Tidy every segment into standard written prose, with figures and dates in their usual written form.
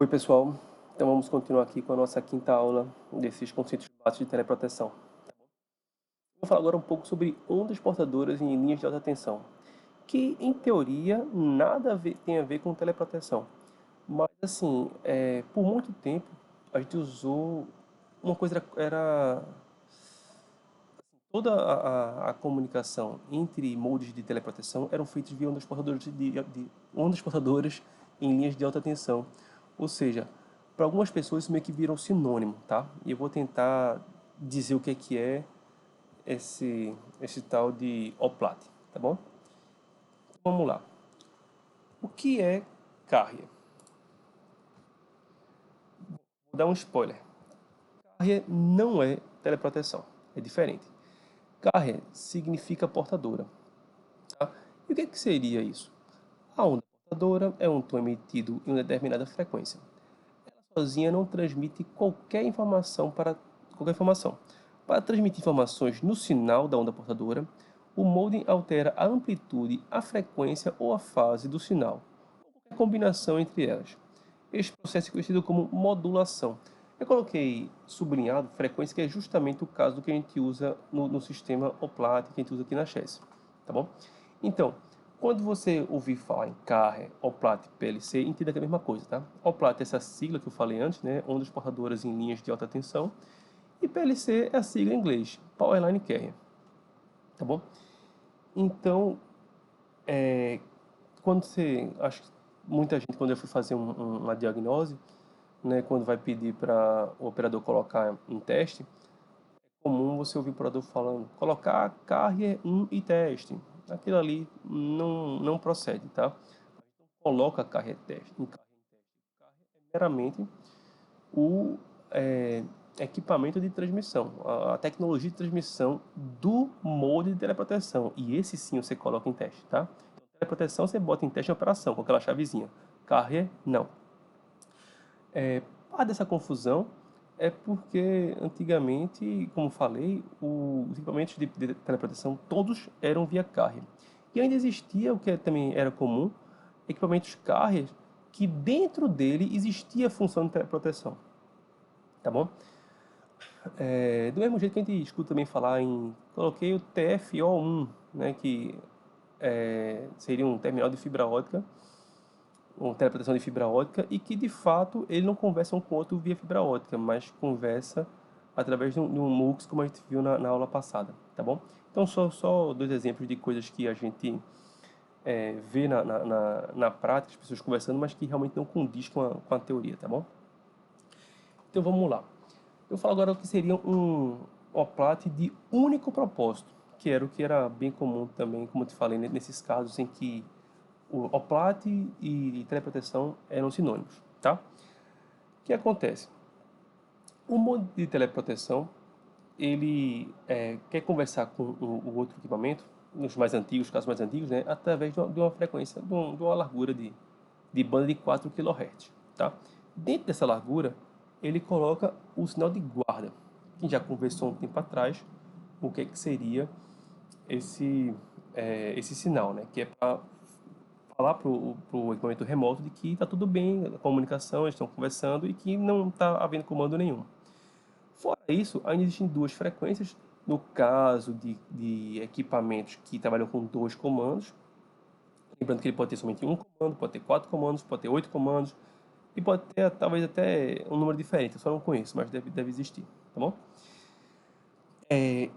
Oi, pessoal. Então vamos continuar aqui com a nossa quinta aula desses conceitos básicos de teleproteção. Vou falar agora um pouco sobre ondas portadoras em linhas de alta tensão, que em teoria nada tem a ver com teleproteção. Mas assim, por muito tempo a gente usou uma coisa era toda a comunicação entre modos de teleproteção eram feitos via ondas portadoras de ondas portadoras em linhas de alta tensão. Ou seja, para algumas pessoas isso meio que virou sinônimo, tá? E eu vou tentar dizer o que é esse tal de OPLAT, tá bom? Então, vamos lá. O que é carrier? Vou dar um spoiler. Carrier não é teleproteção, é diferente. Carrier significa portadora, tá? E o que seria isso? A onda portadora é um tom emitido em uma determinada frequência. Ela sozinha não transmite qualquer informação para qualquer informação. Para transmitir informações no sinal da onda portadora, o modem altera a amplitude, a frequência ou a fase do sinal, ou qualquer combinação entre elas. Este processo é conhecido como modulação. Eu coloquei sublinhado frequência, que é justamente o caso do que a gente usa no sistema OPLAT, que a gente usa aqui na Chess, tá bom? Então, quando você ouvir falar em carre, OPLAT, PLC, entenda que é a mesma coisa, tá? OPLAT é essa sigla que eu falei antes, né? Ondas portadoras em linhas de alta tensão. E PLC é a sigla em inglês, Power Line Carrier, tá bom? Então, quando você... Acho que muita gente, quando eu fui fazer uma diagnose, né? Quando vai pedir para o operador colocar em teste, é comum você ouvir o operador falando, colocar carrier 1 e teste. Aquilo ali não procede, tá? Coloca carrier teste em carrier em teste. Carrier é meramente o equipamento de transmissão, a tecnologia de transmissão do molde de teleproteção. E esse sim você coloca em teste, tá? Então, teleproteção você bota em teste em operação, com aquela chavezinha. Carrier, não. Parte dessa confusão é porque antigamente, como falei, os equipamentos de teleproteção todos eram via carrier. E ainda existia o que também era comum, equipamentos carrier que dentro dele existia a função de teleproteção, tá bom? Do mesmo jeito que a gente escuta também falar em coloquei o TFO1, né, que seria um terminal de fibra ótica, uma teleproteção de fibra ótica, e que de fato ele não conversa um com o outro via fibra ótica, mas conversa através de um MUX, como a gente viu na aula passada, tá bom? Então só dois exemplos de coisas que a gente vê na prática, as pessoas conversando, mas que realmente não condiz com a teoria, tá bom? Então vamos lá. Eu falo agora o que seria um OPLAT de único propósito, que era o que era bem comum também, como eu te falei, nesses casos em que o OPLAT e teleproteção eram sinônimos, tá? O que acontece? O modo de teleproteção, ele quer conversar com o outro equipamento, nos mais antigos, casos mais antigos, né, através de uma frequência, de uma largura de banda de 4 kHz, tá? Dentro dessa largura, ele coloca o sinal de guarda, que já conversou um tempo atrás o que seria esse sinal, né? Que é para falar para o equipamento remoto de que está tudo bem, a comunicação, eles estão conversando e que não está havendo comando nenhum. Fora isso, ainda existem duas frequências, no caso de equipamentos que trabalham com dois comandos. Lembrando que ele pode ter somente um comando, pode ter 4 comandos, pode ter 8 comandos, e pode ter talvez até um número diferente, eu só não conheço, mas deve existir, tá bom?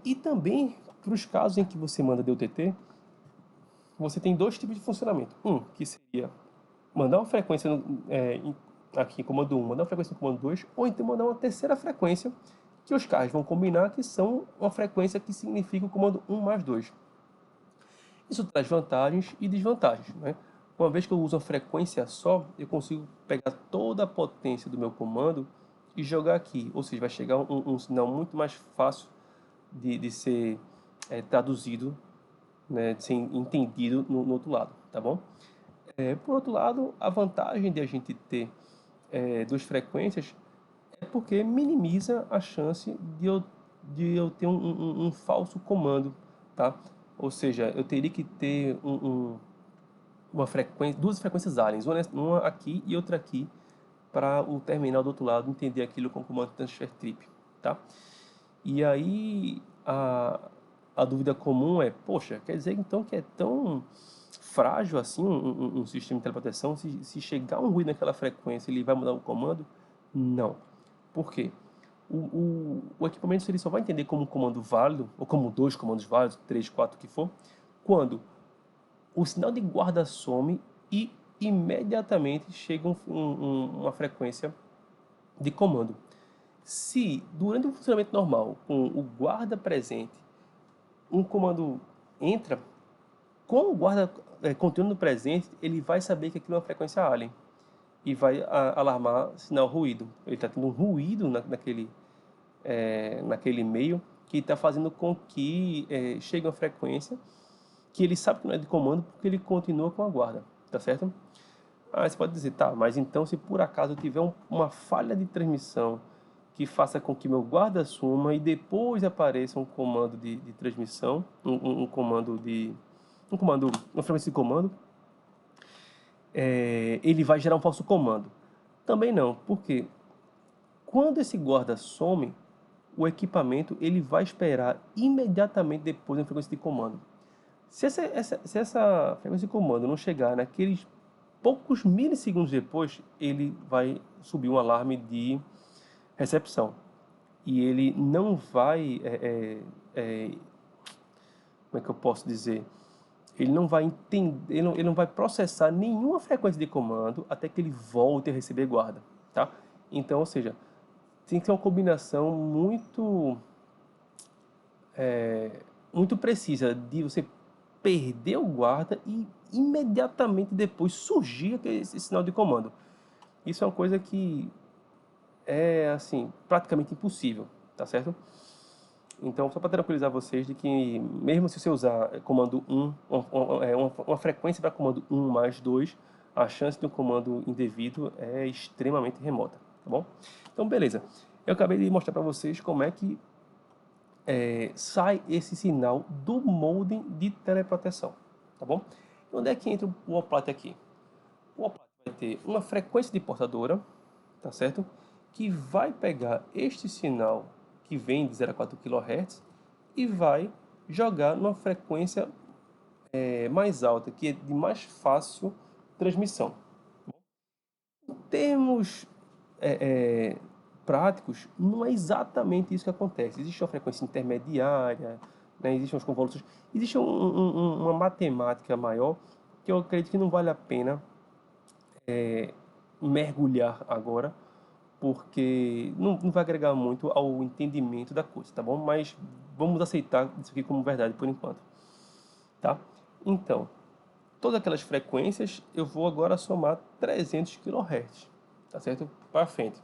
E também, para os casos em que você manda DUTT, você tem dois tipos de funcionamento. Um, que seria mandar uma frequência aqui em comando 1, mandar uma frequência no comando 2, ou então mandar uma terceira frequência, que os caras vão combinar que são uma frequência que significa o comando 1 mais 2. Isso traz vantagens e desvantagens, né? Uma vez que eu uso uma frequência só, eu consigo pegar toda a potência do meu comando e jogar aqui. Ou seja, vai chegar um sinal muito mais fácil de ser traduzido, né, de ser entendido no outro lado, tá bom? Por outro lado, a vantagem de a gente ter duas frequências é porque minimiza a chance de eu ter um falso comando, tá? Ou seja, eu teria que ter uma frequência, duas frequências aliens, uma aqui e outra aqui, para o terminal do outro lado entender aquilo com o comando transfer trip, tá? E aí a dúvida comum é, poxa, quer dizer então que é tão frágil assim um sistema de teleproteção? Se chegar um ruído naquela frequência, ele vai mudar o comando? Não. Por quê? O equipamento ele só vai entender como um comando válido, ou como dois comandos válidos, 3, 4, o que for, quando o sinal de guarda some e imediatamente chega uma frequência de comando. Se durante o funcionamento normal, com o guarda presente, um comando entra, com o guarda continuando presente, ele vai saber que aquilo é uma frequência alien e vai alarmar sinal ruído. Ele está tendo um ruído naquele meio que está fazendo com que chegue uma frequência que ele sabe que não é de comando porque ele continua com a guarda, tá certo? Aí você pode dizer, tá, mas então se por acaso eu tiver uma falha de transmissão que faça com que meu guarda suma e depois apareça um comando de transmissão, uma frequência de comando, ele vai gerar um falso comando. Também não, porque quando esse guarda some, o equipamento ele vai esperar imediatamente depois da frequência de comando. Se essa frequência de comando não chegar naqueles poucos milissegundos depois, ele vai subir um alarme de recepção. E ele não vai, como é que eu posso dizer? Ele não vai entender, ele não vai processar nenhuma frequência de comando até que ele volte a receber guarda, tá? Então, ou seja, tem que ter uma combinação muito precisa de você perder o guarda e imediatamente depois surgir esse sinal de comando. Isso é uma coisa que é, assim, praticamente impossível, tá certo? Então, só para tranquilizar vocês de que mesmo se você usar comando 1, uma frequência para comando 1 mais 2, a chance de um comando indevido é extremamente remota, tá bom? Então, beleza. Eu acabei de mostrar para vocês como é que sai esse sinal do modem de teleproteção, tá bom? E onde é que entra o OPLAT aqui? O OPLAT vai ter uma frequência de portadora, tá certo? Que vai pegar este sinal que vem de 0 a 4 kHz e vai jogar numa frequência mais alta, que é de mais fácil transmissão. Em termos práticos, não é exatamente isso que acontece. Existe uma frequência intermediária, né? Existem as convoluções, existe uma matemática maior que eu acredito que não vale a pena mergulhar agora, porque não vai agregar muito ao entendimento da coisa, tá bom? Mas vamos aceitar isso aqui como verdade por enquanto, tá? Então, todas aquelas frequências eu vou agora somar 300 kHz, tá certo? Para frente.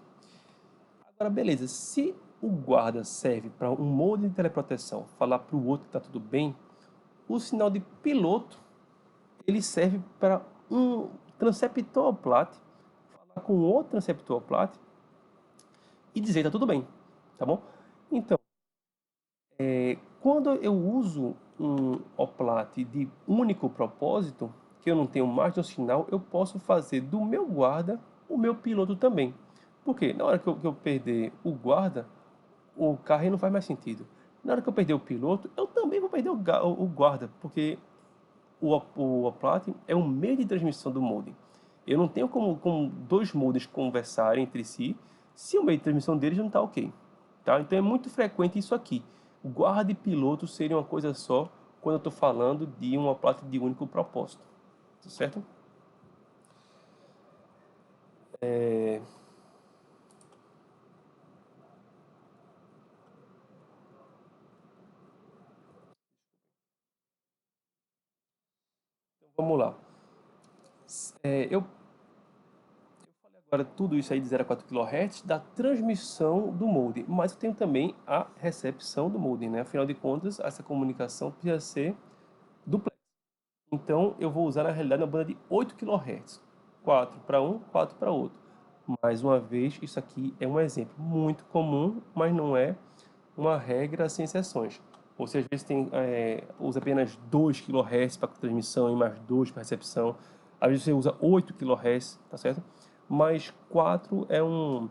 Agora, beleza, se o guarda serve para um modem de teleproteção falar para o outro que está tudo bem, o sinal de piloto ele serve para um transceptor OPLAT falar com outro transceptor OPLAT e dizer que está tudo bem, tá bom? Então, quando eu uso um OPLAT de único propósito, que eu não tenho mais de um sinal, eu posso fazer do meu guarda o meu piloto também. Porque na hora que eu perder o guarda, o carro não faz mais sentido. Na hora que eu perder o piloto, eu também vou perder o guarda, porque o OPLAT é um meio de transmissão do modem. Eu não tenho como dois modems conversarem entre si se o meio de transmissão deles não está ok. Tá? Então é muito frequente isso aqui. Guarda e piloto seriam uma coisa só quando eu estou falando de uma OPLAT de único propósito. Tá certo? Então vamos lá. Eu falei agora tudo isso aí de 0 a 4 kHz da transmissão do modem, mas eu tenho também a recepção do modem, né? Afinal de contas, essa comunicação precisa ser duplex. Então eu vou usar na realidade uma banda de 8 kHz, 4 para um, 4 para outro. Mais uma vez, isso aqui é um exemplo muito comum, mas não é uma regra sem exceções. Você às vezes usa apenas 2 kHz para transmissão e mais 2 para recepção. Às vezes você usa 8 kHz, tá certo? mas 4 é uma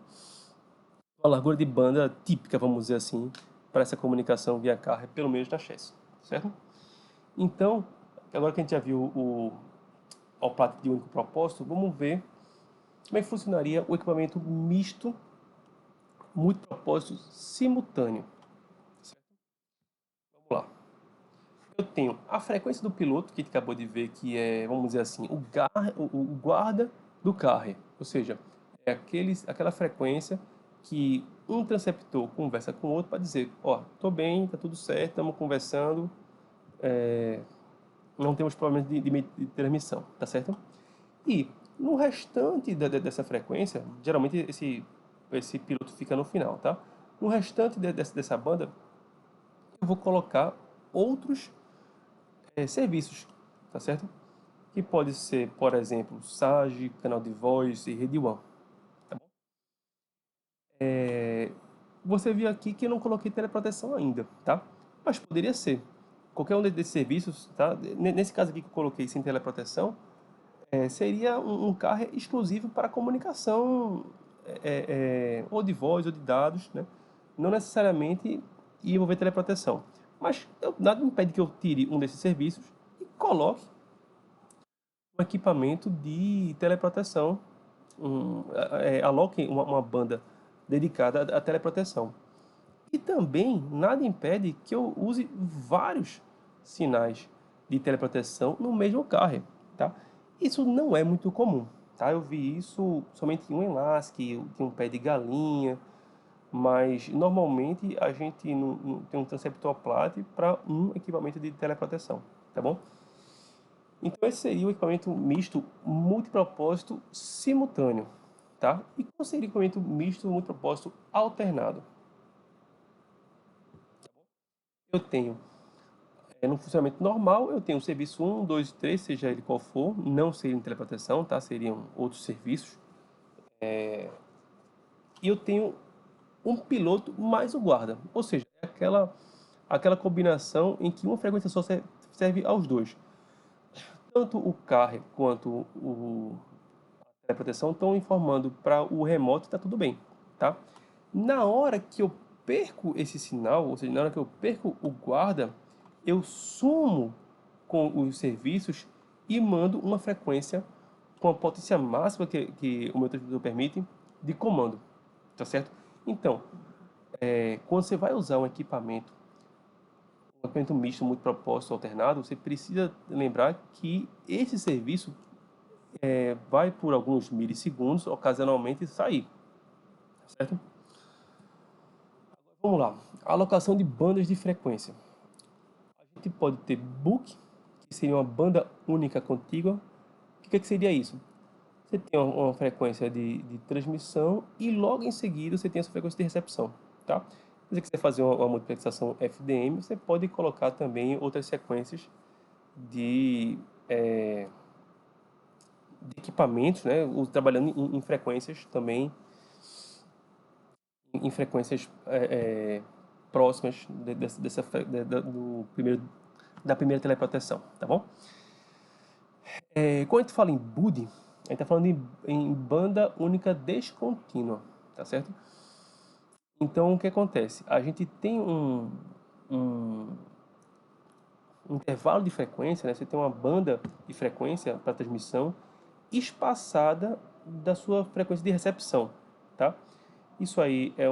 largura de banda típica, vamos dizer assim, para essa comunicação via carro, pelo menos na chassi, certo? Então, agora que a gente já viu o plat de único propósito, vamos ver como é que funcionaria o equipamento misto multipropósito simultâneo. Certo? Vamos lá. Eu tenho a frequência do piloto, que a gente acabou de ver, que é, vamos dizer assim, o guarda do carro. Ou seja, é aquela frequência que um transceptor conversa com o outro para dizer, ó, tô bem, tá tudo certo, estamos conversando, não temos problemas de transmissão, tá certo? E no restante dessa frequência, geralmente esse piloto fica no final, tá? No restante dessa banda, eu vou colocar outros serviços, tá certo? Que pode ser, por exemplo, SAGE, canal de voz e rede WAN. Tá bom? Você viu aqui que eu não coloquei teleproteção ainda, tá? Mas poderia ser. Qualquer um desses serviços, tá? Nesse caso aqui que eu coloquei sem teleproteção, seria um carro exclusivo para comunicação, ou de voz ou de dados, né? Não necessariamente ia envolver teleproteção. Mas nada impede que eu tire um desses serviços e coloque um equipamento de teleproteção, aloque uma banda dedicada à teleproteção. E também nada impede que eu use vários sinais de teleproteção no mesmo carro, tá? Isso não é muito comum, tá? Eu vi isso somente em um enlace, tem um pé de galinha, mas normalmente a gente não tem um transceptor plat para um equipamento de teleproteção, tá bom? Então esse seria o equipamento misto multipropósito simultâneo, tá? E qual seria o equipamento misto multipropósito alternado? Eu tenho, no funcionamento normal, eu tenho o serviço 1, 2 e 3, seja ele qual for, não seria em teleproteção, tá? Seriam outros serviços. E eu tenho um piloto mais o guarda, ou seja, é aquela combinação em que uma frequência só serve aos dois. Tanto o carro quanto a proteção estão informando para o remoto que está tudo bem, tá? Na hora que eu perco esse sinal, ou seja, na hora que eu perco o guarda, eu sumo com os serviços e mando uma frequência com a potência máxima que o meu transmissor permite de comando, tá certo? Então, quando você vai usar um equipamento misto multipropósito alternado, você precisa lembrar que esse serviço vai por alguns milissegundos, ocasionalmente sair, tá certo? Vamos lá, alocação de bandas de frequência. A gente pode ter book, que seria uma banda única contígua. O que seria isso? Você tem uma frequência de transmissão e logo em seguida você tem a sua frequência de recepção, tá? Se você quiser fazer uma multiplexação FDM, você pode colocar também outras sequências de, de equipamentos, né? Trabalhando em frequências também, em frequências próximas da primeira teleproteção, tá bom? Quando a gente fala em BUD, a gente está falando em banda única descontínua, tá certo? Então, o que acontece? A gente tem um intervalo de frequência, né? Você tem uma banda de frequência para transmissão espaçada da sua frequência de recepção, tá? Isso aí é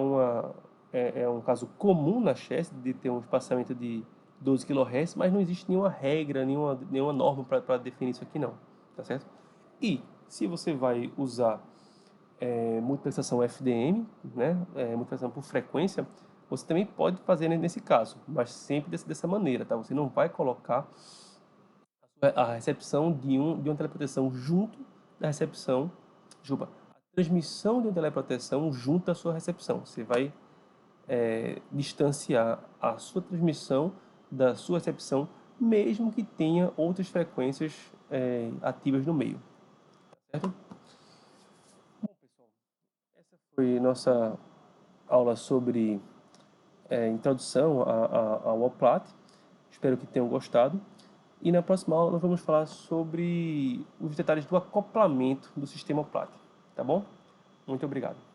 um caso comum na chassi de ter um espaçamento de 12 kHz, mas não existe nenhuma regra, nenhuma norma para definir isso aqui não, tá certo? E se você vai usar multiplexação FDM, né, multiplexação por frequência, você também pode fazer nesse caso, mas sempre dessa maneira, tá? Você não vai colocar a recepção de uma teleproteção junto da recepção, desculpa, a transmissão de uma teleproteção junto da sua recepção. Você vai distanciar a sua transmissão da sua recepção, mesmo que tenha outras frequências ativas no meio, tá certo? Bom, pessoal, essa foi nossa aula sobre introdução ao OPLAT. Espero que tenham gostado. E na próxima aula nós vamos falar sobre os detalhes do acoplamento do sistema OPLAT. tá bom? Muito obrigado.